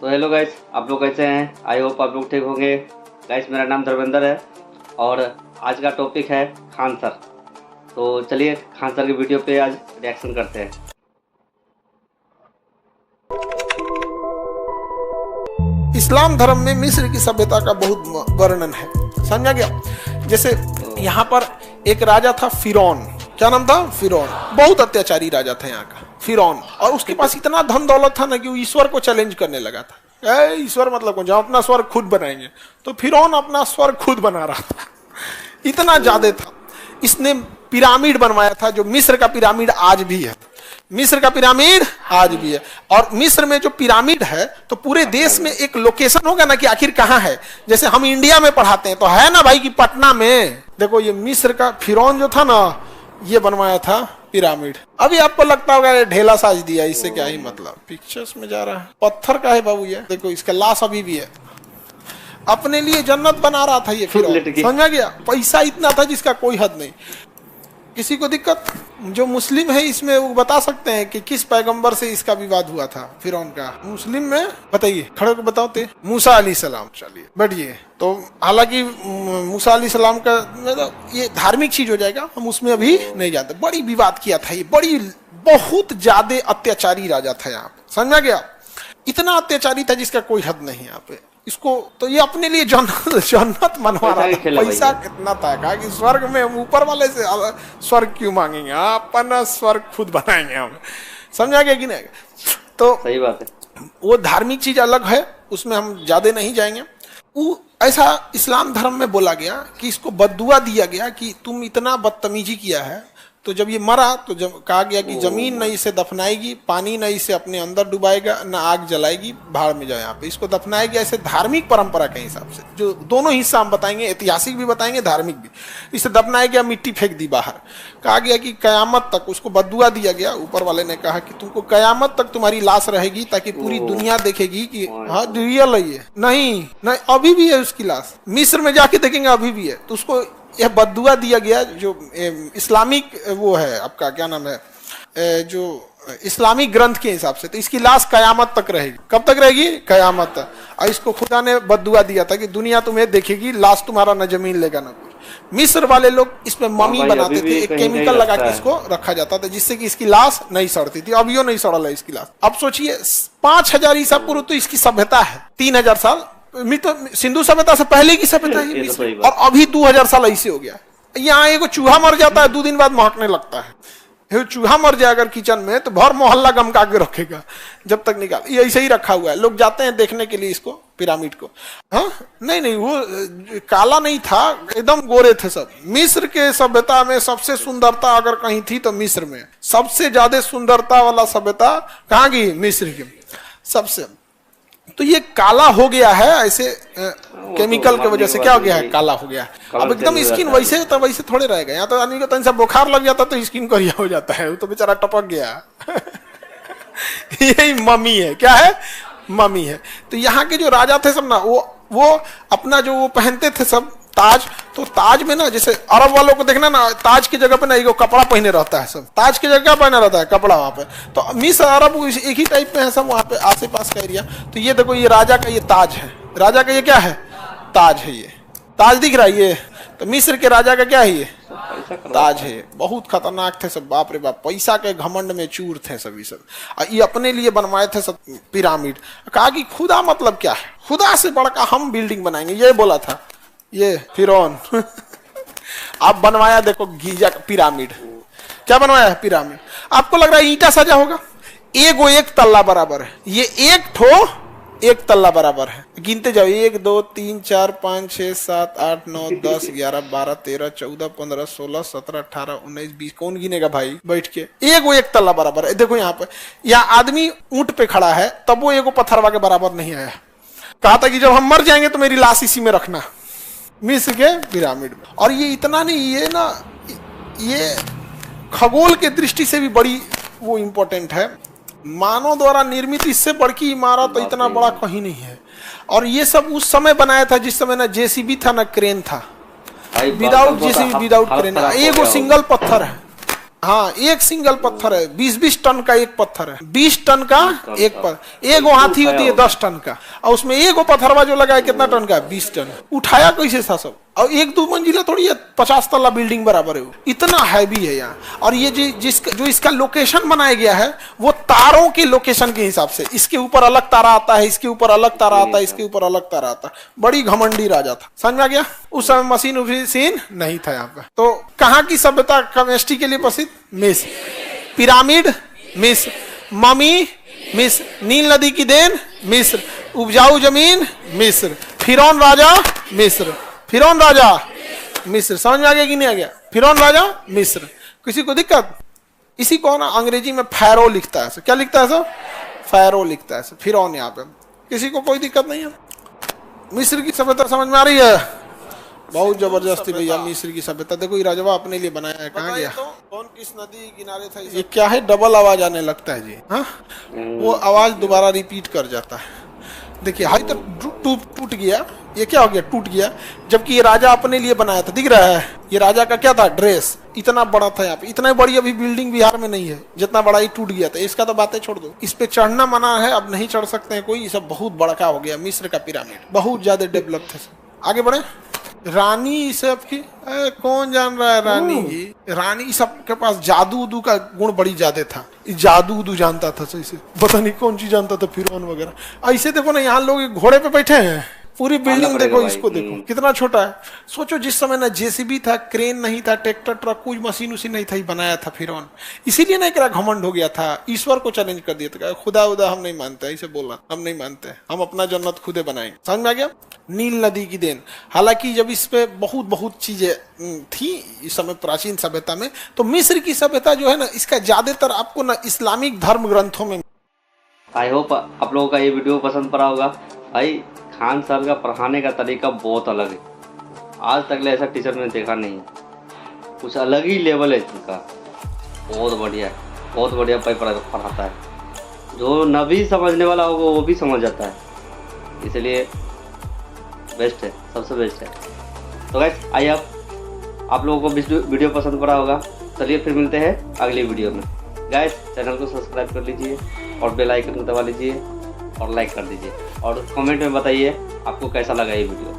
तो hello guys, आप लोग कैसे हैं? आई होप आप लोग ठीक होंगे। गाइस मेरा नाम धर्मेंद्र है और आज का टॉपिक है खान सर। तो चलिए खान सर की वीडियो पे आज रिएक्शन करते हैं। इस्लाम धर्म में मिस्र की सभ्यता का बहुत वर्णन है, समझा गया। जैसे यहाँ पर एक राजा था फिरौन, क्या नाम था? फिरौन। बहुत अत्याचारी राजा था यहाँ का फिरौन, और उसके पास इतना धन दौलत था ना कि वो ईश्वर को चैलेंज करने लगा था। ईश्वर मतलब कौन? जब अपना स्वर्ग खुद बनाएंगे, तो फिरौन अपना स्वर्ग खुद बना रहा था, इतना ज्यादा था। इसने पिरामिड बनवाया था, जो मिस्र का पिरामिड आज भी है। मिस्र का पिरामिड आज भी है। और मिस्र में जो पिरामिड है तो पूरे देश में एक लोकेशन होगा ना कि आखिर कहाँ है। जैसे हम इंडिया में पढ़ाते हैं तो है ना भाई कि पटना में। देखो ये मिस्र का फिरौन जो था ना, ये बनवाया था पिरामिड। अभी आपको लगता होगा ये ढेला साज दिया, इससे क्या ही मतलब। पिक्चर्स में जा रहा है, पत्थर का है बाबू ये। देखो इसका लाश अभी भी है। अपने लिए जन्नत बना रहा था ये फिरौन, समझा गया। पैसा इतना था जिसका कोई हद नहीं। किसी को दिक्कत? जो मुस्लिम है इसमें वो बता सकते हैं कि किस पैगंबर से इसका विवाद हुआ था फिरौन का? मुस्लिम में बताइए, खड़े को बताओते। मूसा अलैहिस्सलाम। चलिए बैठिए। तो हालांकि मूसा अलैहिस्सलाम का मतलब ये धार्मिक चीज हो जाएगा, हम उसमें अभी नहीं जाते। बड़ी विवाद किया था ये, बहुत ज्यादा अत्याचारी राजा था यहाँ पे, समझा गया। इतना अत्याचारी था जिसका कोई हद नहीं यहाँ पे। इसको तो ये अपने लिए जन्नत मनवा रहा था। पैसा कितना था, कहा कि स्वर्ग में ऊपर वाले से स्वर्ग क्यों मांगेंगे, अपना स्वर्ग खुद बनाएंगे हम, समझा गया कि नहीं? तो सही बात है। वो धार्मिक चीज अलग है, उसमें हम ज्यादा नहीं जाएंगे। वो ऐसा इस्लाम धर्म में बोला गया कि इसको बद्दुआ दिया गया कि तुम इतना बदतमीजी किया है। तो जब ये मरा तो जब कहा गया कि जमीन न इसे दफनाएगी, पानी न इसे अपने अंदर डुबाएगा, न आग जलाएगी, भाड़ में जाए। यहाँ पे इसको दफनाया गया ऐसे धार्मिक परंपरा के हिसाब से, जो दोनों हिस्सा हम बताएंगे, ऐतिहासिक भी बताएंगे, धार्मिक भी। इसे दफनाया गया, मिट्टी फेंक दी बाहर। कहा गया कि कयामत तक उसको बद्दुआ दिया गया। ऊपर वाले ने कहा कि तुमको कयामत तक तुम्हारी लाश रहेगी, ताकि पूरी दुनिया देखेगी कि हाँ रियल है ये। नहीं, अभी भी है उसकी लाश। मिस्र में जाके देखेंगे अभी भी है। तो उसको यह बद्दुआ दिया गया, जो इस्लामिक वो है, आपका क्या नाम है, जो इस्लामिक ग्रंथ के हिसाब से। तो इसकी लाश कयामत तक रहेगी। कब तक रहेगी? कयामत तक। और इसको खुदा ने बद्दुआ दिया था कि दुनिया तुम्हें देखेगी, लाश तुम्हारा न जमीन लेगा न कुछ। मिस्र वाले लोग इसमें मम्मी बनाते थे, एक केमिकल लगा के इसको रखा जाता था, जिससे कि इसकी लाश नहीं सड़ती थी। अभियो नहीं सड़ल है इसकी लाश। अब सोचिए 5000 ईसा पूर्व तो इसकी सभ्यता है, 3000 साल तो सिंधु सभ्यता से पहले की सभ्यता है, और अभी 2000 साल ऐसे हो गया। यहाँ एगो चूहा मर जाता है, 2 दिन बाद महकने लगता है। चूहा मर जाए अगर किचन में तो भर मोहल्ला गमका के रखेगा जब तक निकाल। ये ऐसे ही रखा हुआ है। लोग जाते हैं देखने के लिए इसको, पिरामिड को। हाँ नहीं, वो काला नहीं था, एकदम गोरे थे सब। मिस्र के सभ्यता में सबसे सुंदरता अगर कहीं थी तो मिस्र में। सबसे ज्यादा सुंदरता वाला सभ्यता कहाँ की? मिस्र की सबसे। तो ये काला हो गया है ऐसे केमिकल के वजह से। क्या हो गया है? काला हो गया है। अब एकदम स्किन वैसे तो वैसे थोड़े रहेगा। यहाँ तो आदमी को तनिक सा बुखार लग जाता तो स्किन करिया हो जाता है, वो तो बेचारा टपक गया। यही मम्मी है। क्या है? मम्मी है। तो यहाँ के जो राजा थे सब ना, वो अपना जो वो पहनते थे सब ताज। तो ताज में ना, जैसे अरब वालों को देखना ना, ताज की जगह पे ना एक कपड़ा पहने रहता है सब। ताज की जगह पहने रहता है कपड़ा वहां पे। तो मिस्र अरब एक ही टाइप में है सब वहां पे, आसे पास का एरिया। तो ये देखो, ये राजा का ये ताज है। राजा का ये क्या है? ताज है। ये ताज दिख रहा है ये। तो मिस्र के राजा का क्या है? ये ताज है। बहुत खतरनाक थे सब, बाप रे बाप। पैसा के घमंड में चूर थे सभी सब। ये अपने लिए बनवाए थे सब पिरामिड। कहा कि खुदा मतलब क्या है? खुदा से बढ़कर हम बिल्डिंग बनाएंगे, ये बोला था ये फिरौन। आप बनवाया देखो गीजा पिरामिड। क्या बनवाया है? पिरामिड। आपको लग रहा है ईंटा सजा होगा? एक तल्ला बराबर है। ये एक तल्ला बराबर है। गिनते जाओ, 1 2 3 4 5 6 7 8 9 10 11 12 13 14 15 16 17 18 19 20। कौन गिनेगा भाई बैठ के? एक तल्ला बराबर है। देखो यहाँ पे, यहाँ आदमी ऊंट पे खड़ा है, तब वो एगो पत्थरवा के बराबर नहीं आया। कहा था कि जब हम मर जाएंगे तो मेरी लाश इसी में रखना, मिस्र के पिरामिड में। और ये इतना नहीं, ये ना, ये खगोल के दृष्टि से भी बड़ी वो इम्पोर्टेंट है। मानव द्वारा निर्मित इससे बड़ी की इमारत तो इतना बड़ा कहीं नहीं है। और ये सब उस समय बनाया था जिस समय ना जेसीबी था ना क्रेन था। Without JCB, without crane. एक वो सिंगल पत्थर है। हाँ, एक सिंगल पत्थर है, 20-20 टन का एक पत्थर है, 20 टन का एक पत्थर। एक हाथी होती है 10 टन का, और उसमें एक पत्थरवा जो लगा है कितना टन का, 20 टन। उठाया कैसे था सब, और 1-2 मंजिला थोड़ी है, 50 तल्ला बिल्डिंग बराबर है वो, इतना हैवी है यहाँ। और ये जो इसका लोकेशन बनाया गया है वो तारों के लोकेशन के हिसाब से, इसके ऊपर अलग तारा आता है, इसके ऊपर अलग तारा आता है, इसके ऊपर अलग तारा आता है। बड़ी घमंडी राजा था, समझ में आ गया। उस समय मशीन उसीन नहीं था यहाँ पे। तो कहाँ की सभ्यता केमिस्ट्री के लिए प्रसिद्ध, मिस्र। पिरामिड मिस्र, ममी मिस्र, नील नदी की देन मिस्र, उपजाऊ जमीन मिस्र, फिरौन राजा मिस्र, फिरौन राजा मिस्र। समझ में आ गया कि नहीं आ गया, फिरौन राजा मिस्र। किसी को दिक्कत, इसी को ना अंग्रेजी में फैरो लिखता है, क्या लिखता है सर, फैरो लिखता है, फिरौन। यहाँ पे किसी को कोई दिक्कत नहीं है। मिस्र की सभ्यता समझ में आ रही है, बहुत जबरदस्ती भैया मिस्र की सभ्यता। देखो ये राजवा अपने लिए बनाया है, कहाँ गया, कौन किस नदी किनारे था। ये क्या है, डबल आवाज आने लगता है जी, हाँ वो आवाज दोबारा रिपीट कर जाता है। देखिए हाई तो टूट गया, ये क्या हो गया, टूट गया, जबकि ये राजा अपने लिए बनाया था। दिख रहा है ये राजा का क्या था, ड्रेस इतना बड़ा था। यहाँ पे इतना बड़ी अभी बिल्डिंग बिहार में नहीं है जितना बड़ा ही टूट गया था। इसका तो बातें छोड़ दो, इस पे चढ़ना मना है, अब नहीं चढ़ सकते हैं कोई। ये सब बहुत बड़का हो गया, मिस्र का पिरामिड बहुत ज्यादा डेवलप थे। आगे बढ़े। रानी सब की कौन जान रहा है, रानी जी, रानी सब के पास जादू उदू का गुण बड़ी ज्यादा था, जादू उदू जानता था सही से, पता नहीं कौन चीज जानता था, फिरौन वगैरह। ऐसे देखो ना, यहाँ लोग घोड़े पे बैठे हैं, पूरी बिल्डिंग देखो, इसको देखो कितना छोटा है। सोचो जिस समय ना जेसीबी था, क्रेन नहीं था, ट्रैक्टर ट्रक, कोई मशीन उसी नहीं था, ही बनाया था फिरौन। इसीलिए ना एकरा घमंड हो गया था, ईश्वर को चैलेंज कर दिया था, खुदा उदा हम नहीं मानते, ऐसे बोला, हम नहीं मानते, हम अपना जन्नत खुदे बनाएंगे। समझ में आ गया। नील नदी की देन, हालांकि जब इस पे बहुत चीजें थी इस समय प्राचीन सभ्यता में, तो मिस्र की सभ्यता जो है ना, इसका ज्यादातर आपको ना इस्लामिक धर्म ग्रंथों में। आई होप आप लोगों का ये वीडियो पसंद पड़ा होगा। भाई खान सर का पढ़ाने का तरीका बहुत अलग है, आज तक ऐसा टीचर मैंने देखा नहीं है, कुछ अलग ही लेवल है इनका, बहुत बढ़िया है, बहुत बढ़िया पढ़ाता है। जो न भी समझने वाला होगा वो भी समझ जाता है, इसलिए बेस्ट है, सबसे बेस्ट है। तो गाइस आई होप आप लोगों को वीडियो पसंद पड़ा होगा। चलिए फिर मिलते हैं अगली वीडियो में। गाइस चैनल को सब्सक्राइब कर लीजिए और बेल आइकन को दबा लीजिए और लाइक कर दीजिए और कमेंट में बताइए आपको कैसा लगा ये वीडियो।